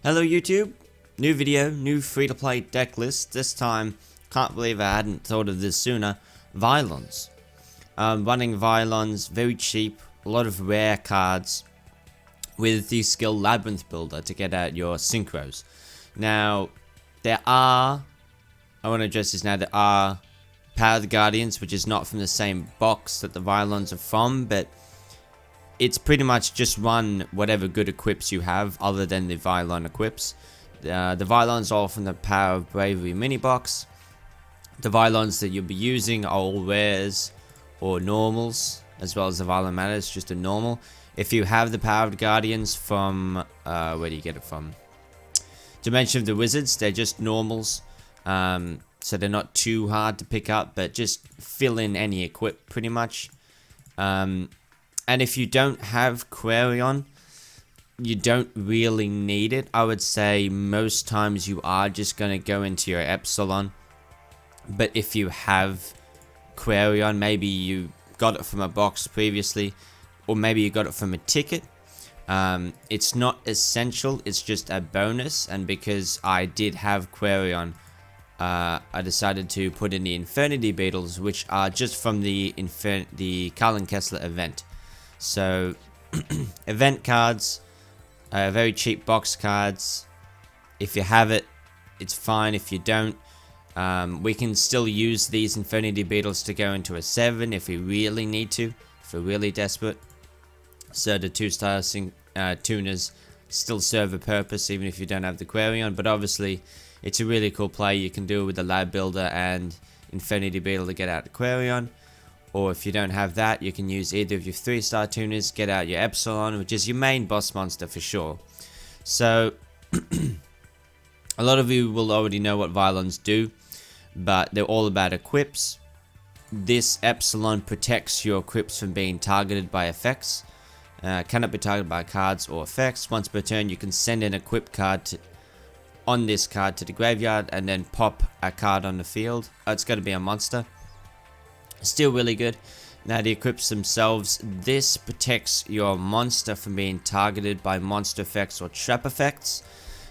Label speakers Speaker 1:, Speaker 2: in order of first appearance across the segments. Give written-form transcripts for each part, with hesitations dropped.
Speaker 1: Hello YouTube, new video, new free-to-play deck list. This time, can't believe I hadn't thought of this sooner. Vylons. Running Vylons, very cheap, a lot of rare cards with the skill Labyrinth Builder to get out your synchros. Now, I want to address this now, there are Power of the Guardians, which is not from the same box that the Vylons are from, but it's pretty much just run whatever good equips you have other than the Vylon equips. The Vylons are all from the Power of Bravery mini box. The Vylons that you'll be using are all rares or normals, as well as the Vylon Matter, it's just a normal. If you have the Power of the Guardians from, where do you get it from? Dimension of the Wizards, they're just normals. So they're not too hard to pick up, but just fill in any equip pretty much. And if you don't have Quarion, you don't really need it. I would say most times you are just going to go into your Epsilon. But if you have Quarion, maybe you got it from a box previously, or maybe you got it from a ticket. It's not essential, it's just a bonus. And because I did have Quarion, I decided to put in the Infinity Beetles, which are just from the Carlin Kessler event. So, event cards, very cheap box cards. If you have it, it's fine. If you don't, we can still use these Infinity Beetles to go into a 7 if we really need to, if we're really desperate. So the 2-star tuners still serve a purpose even if you don't have the Quarion, but obviously it's a really cool play. You can do it with the Lab Builder and Infinity Beetle to get out the Quarion. Or if you don't have that, you can use either of your 3-star tuners, get out your Epsilon, which is your main boss monster for sure. So, a lot of you will already know what Vylons do, but they're all about equips. This Epsilon protects your equips from being targeted by effects. Cannot be targeted by cards or effects. Once per turn, you can send an equip card on this card to the graveyard and then pop a card on the field. It's got to be a monster. Still really good. Now the equips themselves, this protects your monster from being targeted by monster effects or trap effects.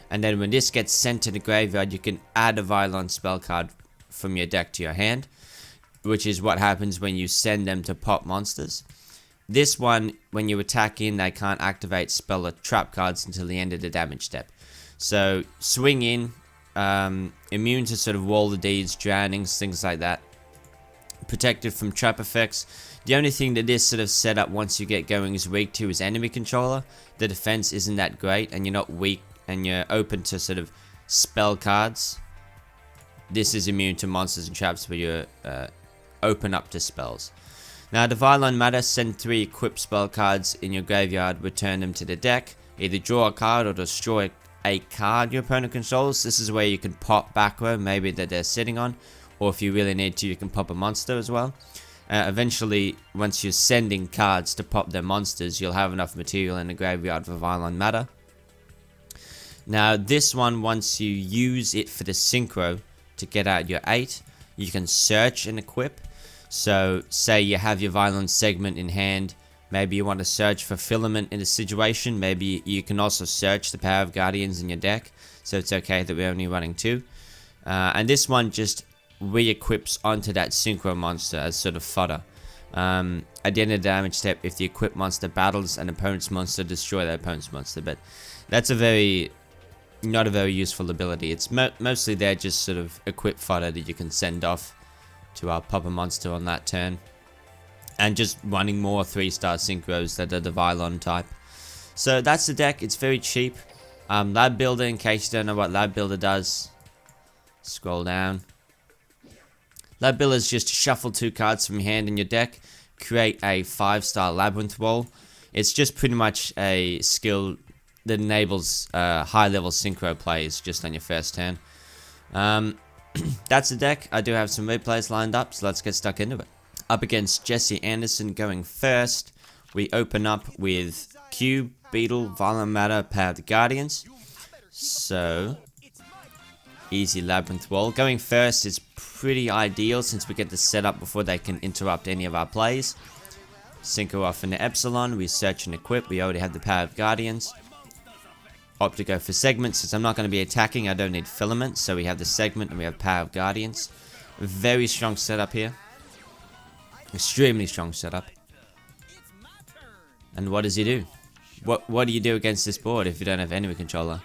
Speaker 1: And then when this gets sent to the graveyard, you can add a Vylon spell card from your deck to your hand, which is what happens when you send them to pop monsters. This one, when you attack in, they can't activate spell or trap cards until the end of the damage step. So swing in, immune to sort of Wall of Deeds, drownings, things like that. Protected from trap effects. The only thing that this sort of setup once you get going is weak to is enemy controller. The defense isn't that great and you're not weak and you're open to sort of spell cards. This is immune to monsters and traps where you're open up to spells. Now the Vylon Matter, send 3 equipped spell cards in your graveyard, return them to the deck. Either draw a card or destroy a card your opponent controls. This is where you can pop back row, maybe that they're sitting on. Or if you really need to, you can pop a monster as well. Eventually, once you're sending cards to pop their monsters, you'll have enough material in the graveyard for Vylon Matter. Now, this one, once you use it for the synchro to get out your 8, you can search and equip. So, say you have your Vylon segment in hand. Maybe you want to search for filament in a situation. Maybe you can also search the Power of Guardians in your deck. So, it's okay that we're only running 2. And this one just re-equips onto that synchro monster as sort of fodder. At the end of the damage step, if the equipped monster battles an opponent's monster, destroy that opponent's monster. But that's not a very useful ability. It's mostly there just sort of equip fodder that you can send off to pop a monster on that turn. And just running more 3-star synchros that are the Vylon type. So that's the deck. It's very cheap. Lab Builder, in case you don't know what Lab Builder does, scroll down. Lab Builder is just shuffle 2 cards from your hand in your deck, create a 5-star Labyrinth Wall. It's just pretty much a skill that enables high-level synchro plays just on your first turn. That's the deck. I do have some replays lined up, so let's get stuck into it. Up against Jesse Anderson going first, we open up with Cube, Beetle, Vylon Matter, Power of the Guardians. So, easy Labyrinth Wall. Going first is pretty ideal since we get the setup before they can interrupt any of our plays. Synchro off into Epsilon, we search and equip, we already have the Power of Guardians. opt to go for segments. Since I'm not going to be attacking, I don't need filaments. So we have the segment and we have Power of Guardians. Very strong setup here. Extremely strong setup. And what does he do? What do you do against this board if you don't have enemy controller?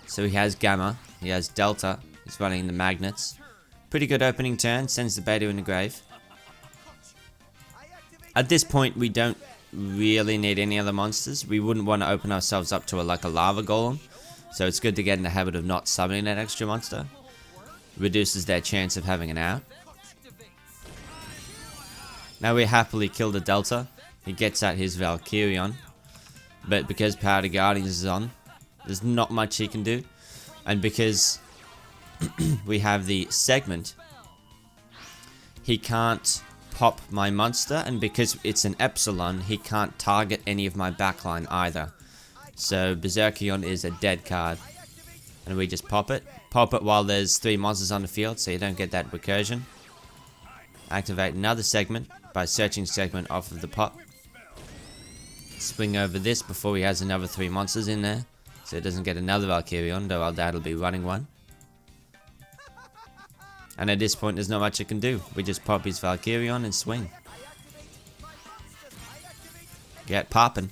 Speaker 1: So he has Gamma. He has Delta. He's running the magnets. Pretty good opening turn. Sends the beta in the grave. At this point, we don't really need any other monsters. We wouldn't want to open ourselves up to like a lava golem. So it's good to get in the habit of not summoning that extra monster. Reduces their chance of having an out. Now we happily kill the Delta. He gets out his Valkyrion. But because Power of Guardians is on, there's not much he can do. And because we have the segment, he can't pop my monster. And because it's an Epsilon, he can't target any of my backline either. So Berserkion is a dead card. And we just pop it. Pop it while there's 3 monsters on the field, so you don't get that recursion. Activate another segment by searching segment off of the pop. Swing over this before he has another 3 monsters in there. So it doesn't get another Valkyrion, though our dad will be running one. And at this point there's not much it can do. We just pop his Valkyrion and swing. Get popping.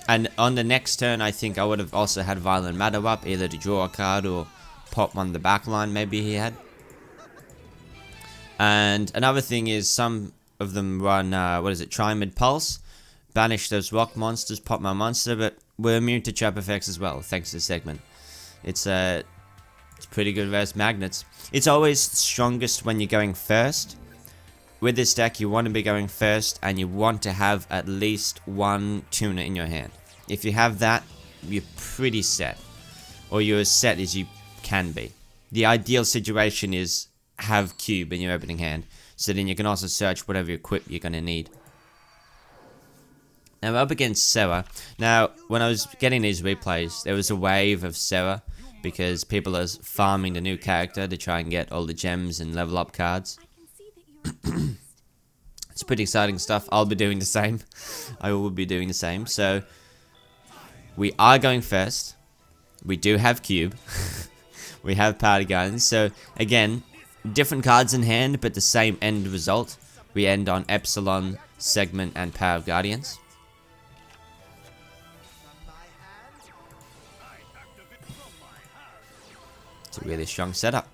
Speaker 1: And on the next turn I think I would have also had Violent Matter up, either to draw a card or pop on the back line maybe he had. And another thing is some of them run, Tri-Mid Pulse. Banish those rock monsters, pop my monster, but we're immune to trap effects as well, thanks to the segment. It's pretty good versus magnets. It's always strongest when you're going first. With this deck, you want to be going first, and you want to have at least 1 tuner in your hand. If you have that, you're pretty set. Or you're as set as you can be. The ideal situation is have cube in your opening hand, so then you can also search whatever equip you're going to need. Now we're up against Sarah. Now, when I was getting these replays, there was a wave of Sarah, because people are farming the new character to try and get all the gems and level up cards. It's pretty exciting stuff. I'll be doing the same. I will be doing the same. So, we are going first. We do have cube. We have powder guns. So, again, different cards in hand, but the same end result. We end on Epsilon, Segment, and Power of Guardians. It's a really strong setup.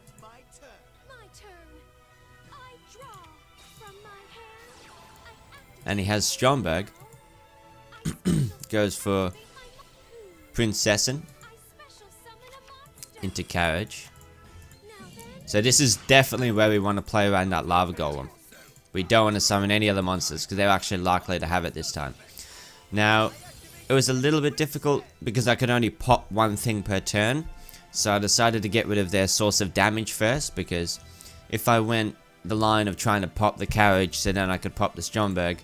Speaker 1: And he has Stromberg. Goes for Princessin into Carriage. So this is definitely where we want to play around that Lava Golem. We don't want to summon any other monsters because they're actually likely to have it this time. Now, it was a little bit difficult because I could only pop 1 thing per turn. So I decided to get rid of their source of damage first, because if I went the line of trying to pop the Carriage so then I could pop the Stromberg,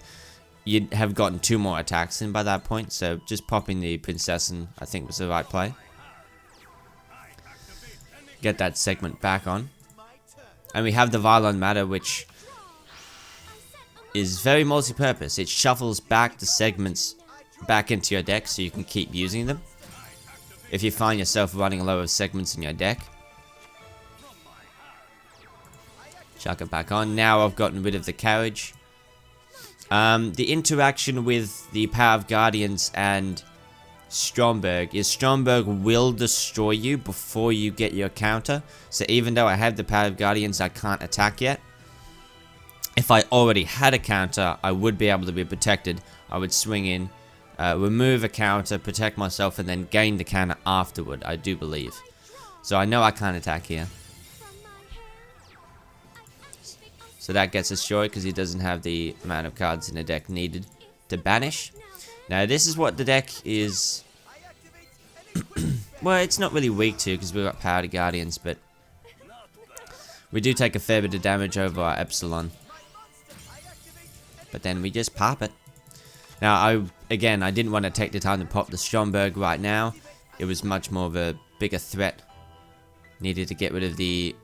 Speaker 1: you'd have gotten 2 more attacks in by that point. So just popping the Princessin I think was the right play. Get that segment back on. And we have the Vylon Matter, which is very multi-purpose. It shuffles back the segments back into your deck so you can keep using them. If you find yourself running low of segments in your deck. Chuck it back on. Now I've gotten rid of the Carriage. The interaction with the Power of Guardians and Stromberg is Stromberg will destroy you before you get your counter. So even though I have the Power of Guardians, I can't attack yet. If I already had a counter, I would be able to be protected. I would swing in, remove a counter, protect myself, and then gain the counter afterward, I do believe. So I know I can't attack here. So that gets destroyed because he doesn't have the amount of cards in the deck needed to banish. Now this is what the deck is... well, it's not really weak to because we've got Power to Guardians, but we do take a fair bit of damage over our Epsilon. But then we just pop it. Now, I didn't want to take the time to pop the Stromberg right now. It was much more of a bigger threat. Needed to get rid of the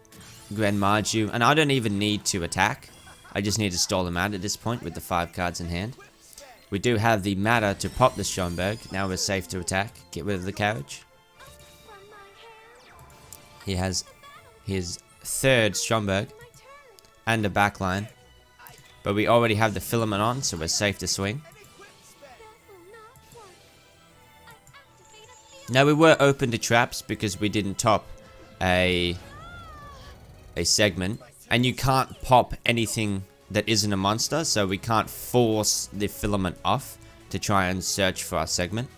Speaker 1: Grand Marju. And I don't even need to attack. I just need to stall him out at this point with the 5 cards in hand. We do have the matter to pop the Stromberg. Now we're safe to attack. Get rid of the carriage. He has his third Stromberg and a backline. But we already have the filament on, so we're safe to swing. Now we were open to traps because we didn't top a segment. And you can't pop anything that isn't a monster, so we can't force the filament off to try and search for our segment.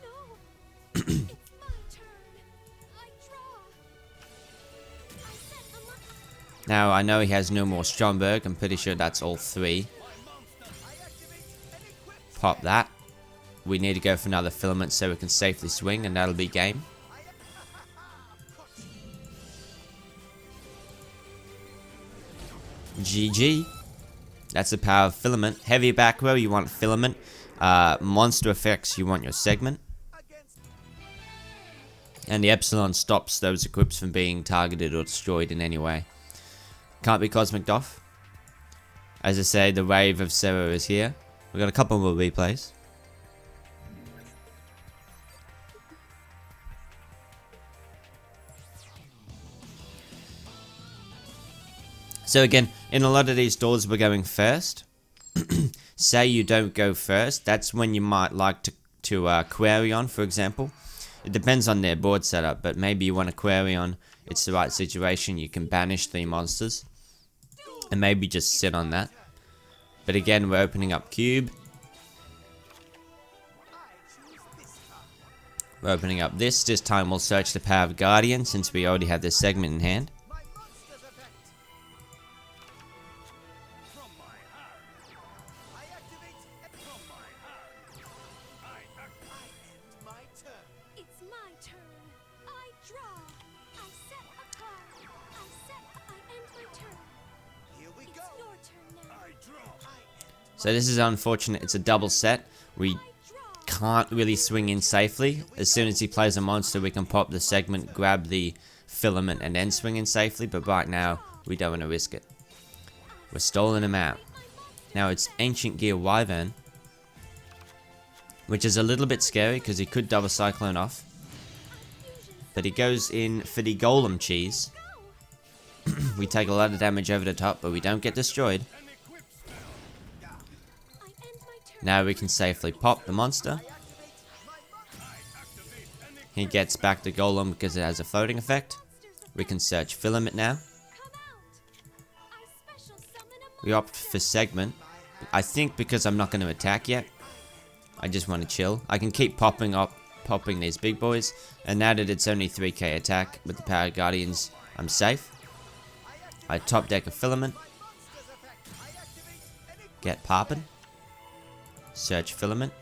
Speaker 1: Now I know he has no more Stromberg, I'm pretty sure that's all 3. Pop that. We need to go for another filament so we can safely swing, and that'll be game. GG. That's the power of filament. Heavy back row, you want filament. Monster effects, you want your segment. And the Epsilon stops those equips from being targeted or destroyed in any way. Can't be Cosmic Doff. As I say, the wave of Zero is here. We've got a couple more replays. So again, in a lot of these doors we're going first. Say you don't go first, that's when you might like to query on, for example. It depends on their board setup, but maybe you want to query on, it's the right situation, you can banish 3 monsters. And maybe just sit on that. But again, we're opening up cube. We're opening up this. This time we'll search the power of Guardian since we already have this segment in hand. So this is unfortunate, it's a double set. We can't really swing in safely. As soon as he plays a monster, we can pop the segment, grab the filament, and then swing in safely. But right now, we don't want to risk it. We're stalling him out. Now it's Ancient Gear Wyvern, which is a little bit scary because he could double Cyclone off. But he goes in for the Golem cheese. We take a lot of damage over the top, but we don't get destroyed. Now we can safely pop the monster. He gets back to Golem because it has a floating effect. We can search filament now. We opt for segment. I think because I'm not going to attack yet, I just want to chill. I can keep popping these big boys. And now that it's only 3k attack with the Power Guardians, I'm safe. I top deck a filament. Get poppin'. Search filament.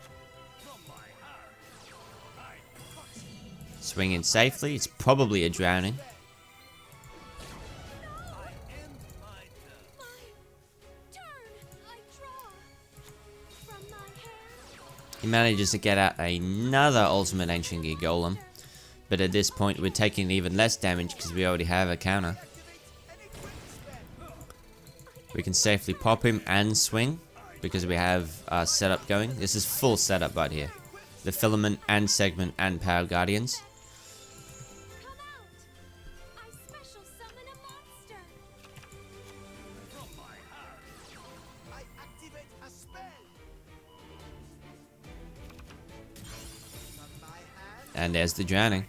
Speaker 1: Swing in safely. It's probably a drowning. He manages to get out another Ultimate Ancient Gear Golem. But at this point we're taking even less damage because we already have a counter. We can safely pop him and swing because we have setup going. This is full setup right here. The filament and segment and Power Guardians. And there's the drowning.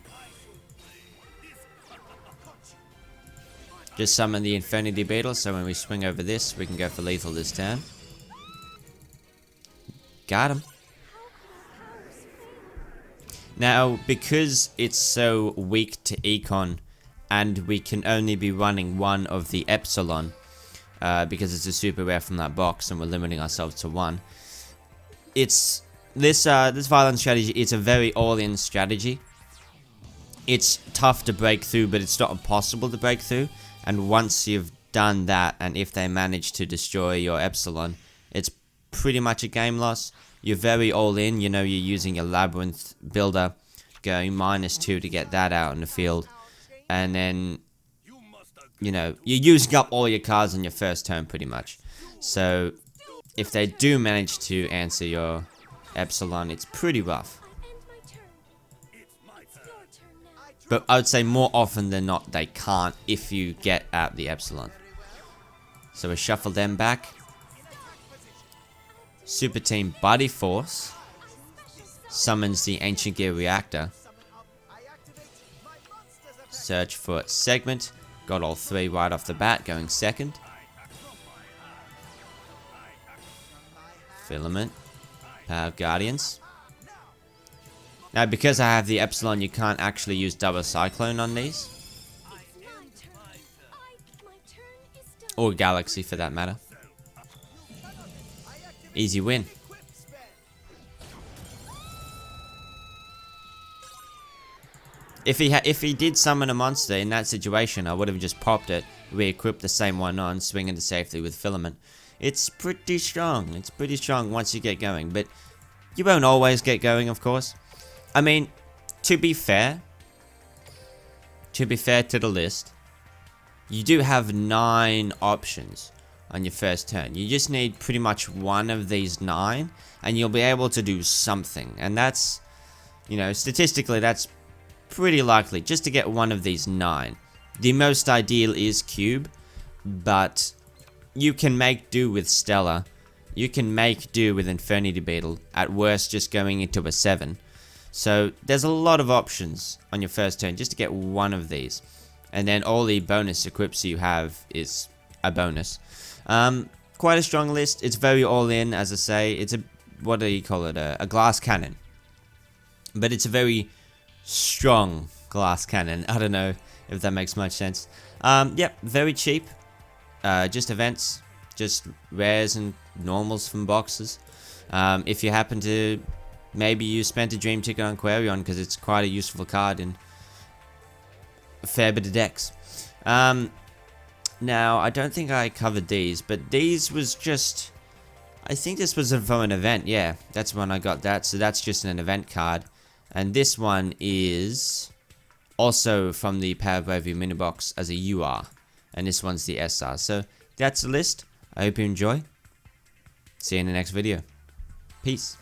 Speaker 1: Just summon the Infinity Beetle, so when we swing over this, we can go for lethal this turn. Got him. Now, because it's so weak to Econ, and we can only be running one of the Epsilon, because it's a super rare from that box, and we're limiting ourselves to one. It's this Vylons strategy. It's a very all-in strategy. It's tough to break through, but it's not impossible to break through. And once you've done that, and if they manage to destroy your Epsilon, it's pretty much a game loss. You're very all-in. You know, you're using your Labyrinth builder, going -2 to get that out in the field, and then, you know, you're using up all your cards in your first turn pretty much. So if they do manage to answer your Epsilon, it's pretty rough. But I would say more often than not, they can't if you get out the Epsilon. So we shuffle them back. Super Team Buddy Force summons the Ancient Gear Reactor. Search for Segment. Got all 3 right off the bat, going second. Filament. Power Guardians. Now, because I have the Epsilon, you can't actually use double Cyclone on these. Or Galaxy, for that matter. Easy win. If he did summon a monster in that situation, I would have just popped it, re-equipped the same one on, swing into safety with Filament. It's pretty strong. It's pretty strong once you get going, but you won't always get going, of course. I mean, to be fair to the list, you do have 9 options on your first turn. You just need pretty much one of these 9, and you'll be able to do something. And that's, you know, statistically, that's pretty likely just to get one of these 9. The most ideal is Cube, but you can make do with Stellar. You can make do with Infernity Beetle. At worst, just going into a 7. So there's a lot of options on your first turn just to get one of these. And then all the bonus equips you have is a bonus. Quite a strong list. It's very all in, as I say. It's a, what do you call it? A glass cannon. But it's a very strong glass cannon. I don't know if that makes much sense. Yep, very cheap. Just events. Just rares and normals from boxes. If you happen to... Maybe you spent a dream ticket on Quarion because it's quite a useful card in a fair bit of decks. Now, I don't think I covered these, but these was just... I think this was from an event, yeah. That's when I got that, so that's just an event card. And this one is also from the Power Bravery mini box as a UR. And this one's the SR. So, that's the list. I hope you enjoy. See you in the next video. Peace.